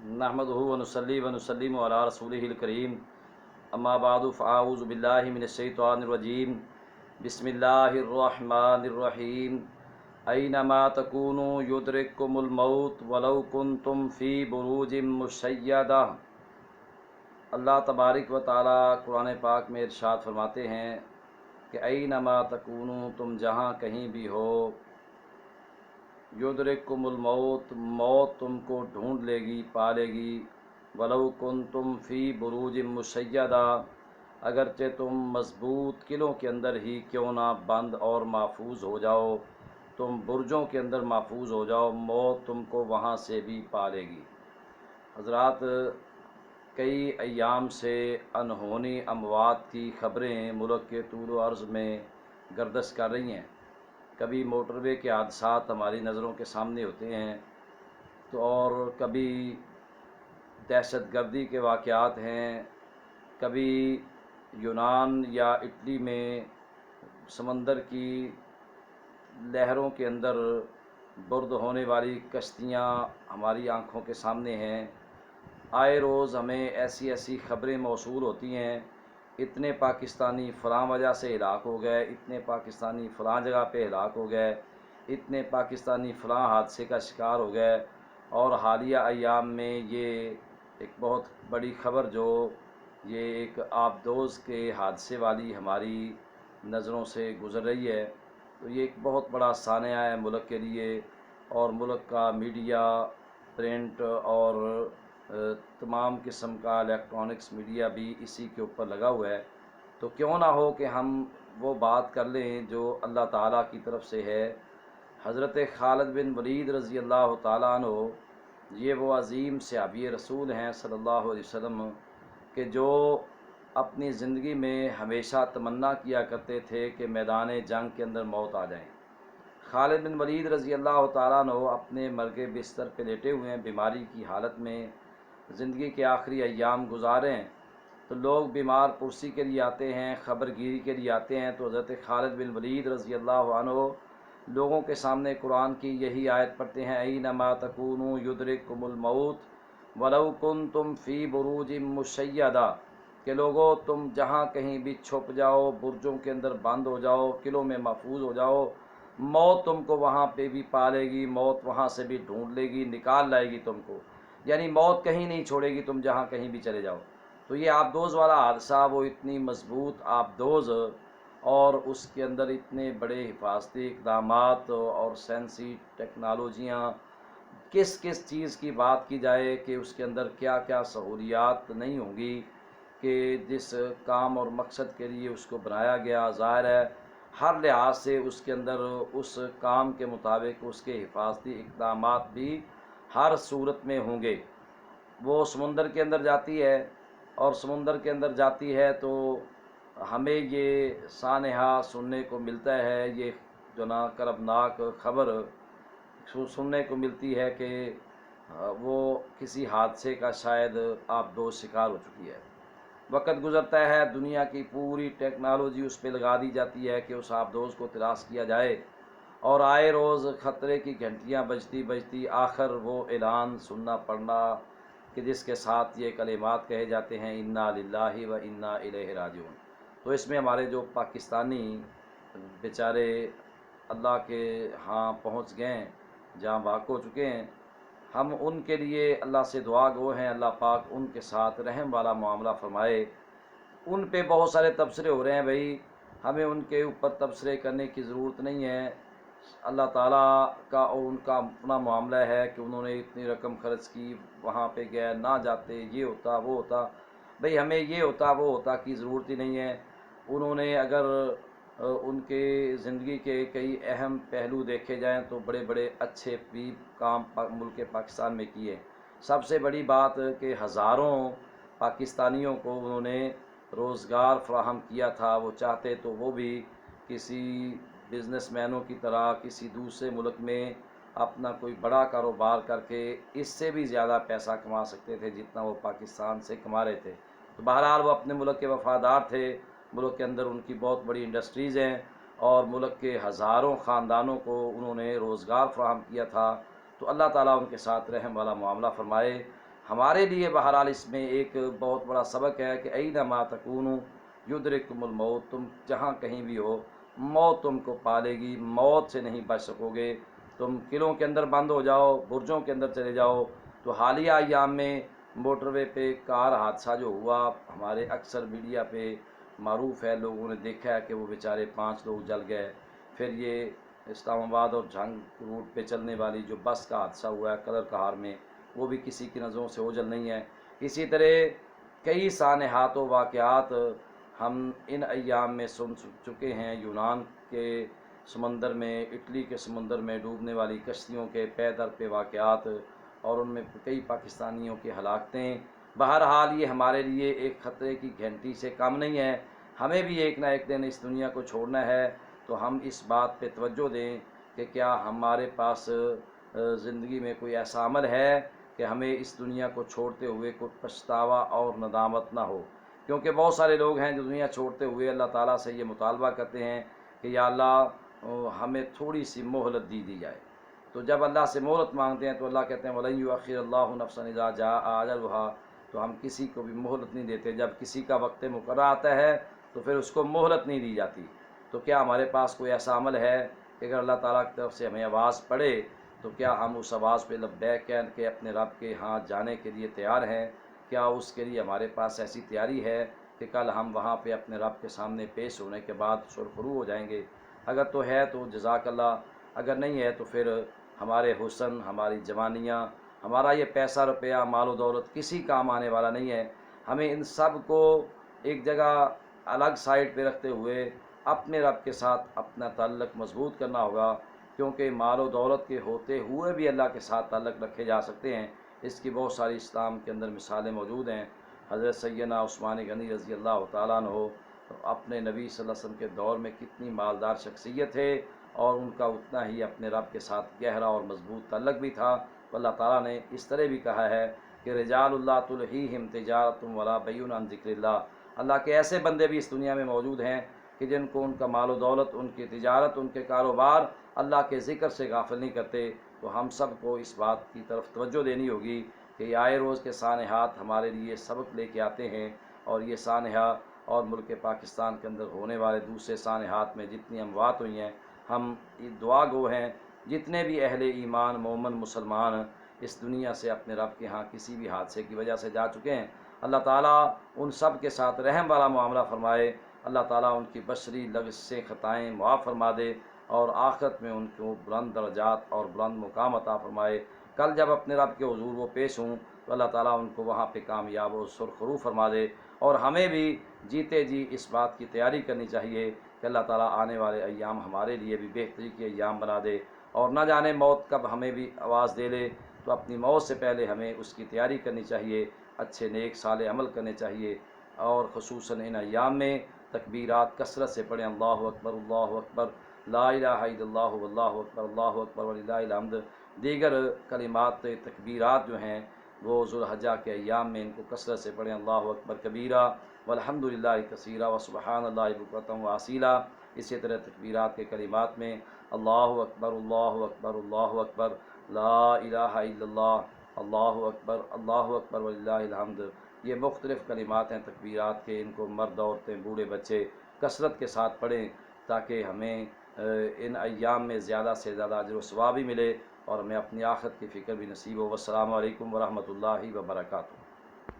نحمدہ و نصلی و نسلم علی رسولہ الکریم اما بعد فاعوذ باللہ من الشیطان الرجیم بسم اللہ الرحمن الرحیم اینما تکونوا یدرککم الموت ولو کنتم فی بروج مشیدہ۔ اللہ تبارک و تعالیٰ قرآن پاک میں ارشاد فرماتے ہیں کہ اینما تکونوا، تم جہاں کہیں بھی ہو، یدرککم الموت، موت تم کو ڈھونڈ لے گی، پا لے گی، ولو کنتم فی بروج مشیدہ، اگرچہ تم مضبوط قلعوں کے اندر ہی کیوں نہ بند اور محفوظ ہو جاؤ، تم برجوں کے اندر محفوظ ہو جاؤ، موت تم کو وہاں سے بھی پا لے گی۔ حضرات، کئی ایام سے انہونی اموات کی خبریں ملک کے طول و عرض میں گردش کر رہی ہیں۔ کبھی موٹر وے کے حادثات ہماری نظروں کے سامنے ہوتے ہیں تو اور کبھی دہشت گردی کے واقعات ہیں، کبھی یونان یا اٹلی میں سمندر کی لہروں کے اندر برد ہونے والی کشتیاں ہماری آنکھوں کے سامنے ہیں۔ آئے روز ہمیں ایسی ایسی خبریں موصول ہوتی ہیں، اتنے پاکستانی فلاں وجہ سے ہلاک ہو گئے، اتنے پاکستانی فلاں جگہ پہ ہلاک ہو گئے، اتنے پاکستانی فلاں حادثے کا شکار ہو گئے۔ اور حالیہ ایام میں یہ ایک بہت بڑی خبر جو یہ ایک آبدوز کے حادثے والی ہماری نظروں سے گزر رہی ہے، تو یہ ایک بہت بڑا سانحہ ہے ملک کے لیے، اور ملک کا میڈیا، پرنٹ اور تمام قسم کا الیکٹرانکس میڈیا بھی اسی کے اوپر لگا ہوا ہے۔ تو کیوں نہ ہو کہ ہم وہ بات کر لیں جو اللہ تعالیٰ کی طرف سے ہے۔ حضرت خالد بن ولید رضی اللہ تعالیٰ عنہ، یہ وہ عظیم صحابی رسول ہیں صلی اللہ علیہ وسلم کہ جو اپنی زندگی میں ہمیشہ تمنا کیا کرتے تھے کہ میدان جنگ کے اندر موت آ جائیں۔ خالد بن ولید رضی اللہ تعالیٰ عنہ اپنے مرگ بستر پہ لیٹے ہوئے ہیں، بیماری کی حالت میں زندگی کے آخری ایام گزارے ہیں، تو لوگ بیمار پرسی کے لیے آتے ہیں، خبر گیری کے لیے آتے ہیں، تو حضرت خالد بن ولید رضی اللہ عنہ لوگوں کے سامنے قرآن کی یہی آیت پڑھتے ہیں، اینما تکونوا یدرککم الموت ولو کنتم فی بروج مشیدہ، کہ لوگوں تم جہاں کہیں بھی چھپ جاؤ، برجوں کے اندر بند ہو جاؤ، قلعوں میں محفوظ ہو جاؤ، موت تم کو وہاں پہ بھی پا لے گی، موت وہاں سے بھی ڈھونڈ لے گی، نکال لائے گی تم کو، یعنی موت کہیں نہیں چھوڑے گی، تم جہاں کہیں بھی چلے جاؤ۔ تو یہ آبدوز والا حادثہ، وہ اتنی مضبوط آبدوز اور اس کے اندر اتنے بڑے حفاظتی اقدامات اور سائنسی ٹیکنالوجیاں، کس کس چیز کی بات کی جائے کہ اس کے اندر کیا کیا سہولیات نہیں ہوں گی کہ جس کام اور مقصد کے لیے اس کو بنایا گیا، ظاہر ہے ہر لحاظ سے اس کے اندر اس کام کے مطابق اس کے حفاظتی اقدامات بھی ہر صورت میں ہوں گے۔ وہ سمندر کے اندر جاتی ہے، اور سمندر کے اندر جاتی ہے تو ہمیں یہ سانحہ سننے کو ملتا ہے، یہ جو نا کربناک خبر سننے کو ملتی ہے کہ وہ کسی حادثے کا شاید آبدوز شکار ہو چکی ہے۔ وقت گزرتا ہے، دنیا کی پوری ٹیکنالوجی اس پہ لگا دی جاتی ہے کہ اس آبدوز کو تلاش کیا جائے، اور آئے روز خطرے کی گھنٹیاں بجتی بجتی آخر وہ اعلان سننا پڑنا کہ جس کے ساتھ یہ کلمات کہے جاتے ہیں، انا للہ و انا الیہ راجعون۔ تو اس میں ہمارے جو پاکستانی بیچارے اللہ کے ہاں پہنچ گئے ہیں، جہاں بھاگ ہو چکے ہیں، ہم ان کے لیے اللہ سے دعا گو ہیں، اللہ پاک ان کے ساتھ رحم والا معاملہ فرمائے۔ ان پہ بہت سارے تبصرے ہو رہے ہیں، بھائی ہمیں ان کے اوپر تبصرے کرنے کی ضرورت نہیں ہے، اللہ تعالیٰ کا اور ان کا اپنا معاملہ ہے کہ انہوں نے اتنی رقم خرچ کی، وہاں پہ گئے، نہ جاتے یہ ہوتا وہ ہوتا، بھئی ہمیں یہ ہوتا وہ ہوتا کی ضرورت ہی نہیں ہے۔ انہوں نے اگر ان کے زندگی کے کئی اہم پہلو دیکھے جائیں تو بڑے بڑے اچھے بھی کام ملک پاکستان میں کیے۔ سب سے بڑی بات کہ ہزاروں پاکستانیوں کو انہوں نے روزگار فراہم کیا تھا، وہ چاہتے تو وہ بھی کسی بزنس مینوں کی طرح کسی دوسرے ملک میں اپنا کوئی بڑا کاروبار کر کے اس سے بھی زیادہ پیسہ کما سکتے تھے جتنا وہ پاکستان سے کما رہے تھے۔ تو بہرحال وہ اپنے ملک کے وفادار تھے، ملک کے اندر ان کی بہت بڑی انڈسٹریز ہیں، اور ملک کے ہزاروں خاندانوں کو انہوں نے روزگار فراہم کیا تھا۔ تو اللہ تعالیٰ ان کے ساتھ رحم والا معاملہ فرمائے۔ ہمارے لیے بہرحال اس میں ایک بہت بڑا سبق ہے کہ اینما تکونوا یدرککم الموت، تم جہاں کہیں بھی ہو موت تم کو پالے گی، موت سے نہیں بچ سکو گے۔ تم قلعوں کے اندر بند ہو جاؤ، برجوں کے اندر چلے جاؤ۔ تو حالیہ ایام میں موٹر وے پہ کار حادثہ جو ہوا، ہمارے اکثر میڈیا پہ معروف ہے، لوگوں نے دیکھا ہے کہ وہ بیچارے 5 لوگ جل گئے۔ پھر یہ اسلام آباد اور جھنگ روٹ پہ چلنے والی جو بس کا حادثہ ہوا ہے کلر کہار میں، وہ بھی کسی کی نظروں سے اوجھل نہیں ہے۔ اسی طرح کئی سانحات و واقعات ہم ان ایام میں سن چکے ہیں، یونان کے سمندر میں، اٹلی کے سمندر میں ڈوبنے والی کشتیوں کے پے در پہ واقعات، اور ان میں کئی پاکستانیوں کی ہلاکتیں۔ بہرحال یہ ہمارے لیے ایک خطرے کی گھنٹی سے کم نہیں ہے، ہمیں بھی ایک نہ ایک دن اس دنیا کو چھوڑنا ہے۔ تو ہم اس بات پہ توجہ دیں کہ کیا ہمارے پاس زندگی میں کوئی ایسا عمل ہے کہ ہمیں اس دنیا کو چھوڑتے ہوئے کوئی پچھتاوا اور ندامت نہ ہو۔ کیونکہ بہت سارے لوگ ہیں جو دنیا چھوڑتے ہوئے اللہ تعالیٰ سے یہ مطالبہ کرتے ہیں کہ یا اللہ ہمیں تھوڑی سی مہلت دی جائے۔ تو جب اللہ سے مہلت مانگتے ہیں تو اللہ کہتے ہیں وَلَن يُؤَخِّرَ اللَّهُ نَفْسًا إِذَا جَاءَ أَجَلُهَا، تو ہم کسی کو بھی مہلت نہیں دیتے، جب کسی کا وقت مقررہ آتا ہے تو پھر اس کو مہلت نہیں دی جاتی۔ تو کیا ہمارے پاس کوئی ایسا عمل ہے کہ اگر اللہ تعالیٰ کی طرف سے ہمیں آواز پڑے تو کیا ہم اس آواز پہ لبیک کہہ کے اپنے رب کے ہاں جانے کے لیے تیار ہیں؟ کیا اس کے لیے ہمارے پاس ایسی تیاری ہے کہ کل ہم وہاں پہ اپنے رب کے سامنے پیش ہونے کے بعد سرخرو ہو جائیں گے؟ اگر تو ہے تو جزاک اللہ، اگر نہیں ہے تو پھر ہمارے حسن، ہماری جوانیاں، ہمارا یہ پیسہ روپیہ، مال و دولت کسی کام آنے والا نہیں ہے۔ ہمیں ان سب کو ایک جگہ الگ سائڈ پہ رکھتے ہوئے اپنے رب کے ساتھ اپنا تعلق مضبوط کرنا ہوگا، کیونکہ مال و دولت کے ہوتے ہوئے بھی اللہ کے ساتھ تعلق رکھے جا سکتے ہیں۔ اس کی بہت ساری اسلام کے اندر مثالیں موجود ہیں۔ حضرت سیدنا عثمان غنی رضی اللہ تعالیٰ عنہ اپنے نبی صلی اللہ علیہ وسلم کے دور میں کتنی مالدار شخصیت تھے، اور ان کا اتنا ہی اپنے رب کے ساتھ گہرا اور مضبوط تعلق بھی تھا۔ تو اللہ تعالیٰ نے اس طرح بھی کہا ہے کہ رجال اللہ تلہیہم تجارۃ ولا بیع عن ذکر اللہ، اللہ کے ایسے بندے بھی اس دنیا میں موجود ہیں کہ جن کو ان کا مال و دولت، ان کی تجارت، ان کے کاروبار اللہ کے ذکر سے غافل نہیں کرتے۔ تو ہم سب کو اس بات کی طرف توجہ دینی ہوگی کہ یہ آئے روز کے سانحات ہمارے لیے سبق لے کے آتے ہیں، اور یہ سانحہ اور ملک پاکستان کے اندر ہونے والے دوسرے سانحات میں جتنی اموات ہوئی ہیں، ہم دعا گو ہیں جتنے بھی اہل ایمان مومن مسلمان اس دنیا سے اپنے رب کے ہاں کسی بھی حادثے کی وجہ سے جا چکے ہیں، اللہ تعالیٰ ان سب کے ساتھ رحم والا معاملہ فرمائے، اللہ تعالیٰ ان کی بشری لغز سے خطائیں معاف فرما دے، اور آخرت میں ان کو بلند درجات اور بلند مقام عطا فرمائے۔ کل جب اپنے رب کے حضور وہ پیش ہوں تو اللہ تعالیٰ ان کو وہاں پہ کامیاب و سرخرو فرما دے، اور ہمیں بھی جیتے جی اس بات کی تیاری کرنی چاہیے کہ اللہ تعالیٰ آنے والے ایام ہمارے لیے بھی بہتری کے ایام بنا دے، اور نہ جانے موت کب ہمیں بھی آواز دے لے۔ تو اپنی موت سے پہلے ہمیں اس کی تیاری کرنی چاہیے، اچھے نیک صالح عمل کرنے چاہیے، اور خصوصاً ان ایام میں تکبیرات کثرت سے پڑھیں، اللہ اکبر اللہ اکبر، لا الہ الا اللہ واللہ اکبر اللہ اکبر وللہ الحمد۔ دیگر کلمات تکبیرات جو ہیں وہ ذوالحجہ کے ایام میں ان کو کثرت سے پڑھیں، اللہ اکبر کبیرہ والحمد للہ کثیرہ وسبحان اللہ بکرۃ واصیلا۔ اسی طرح تکبیرات کے کلمات میں اللہ اکبر اللہ اکبر اللہ اکبر، لا الہ الا اللہ، اللہ اکبر وللہ الحمد۔ یہ مختلف کلمات ہیں تکبیرات کے، ان کو مرد عورتیں بوڑھے بچے کثرت کے ساتھ پڑھیں تاکہ ہمیں ان ایام میں زیادہ سے زیادہ اجر و ثواب بھی ملے، اور ہمیں اپنی آخرت کی فکر بھی نصیب ہو۔ والسلام علیکم ورحمۃ اللہ وبرکاتہ۔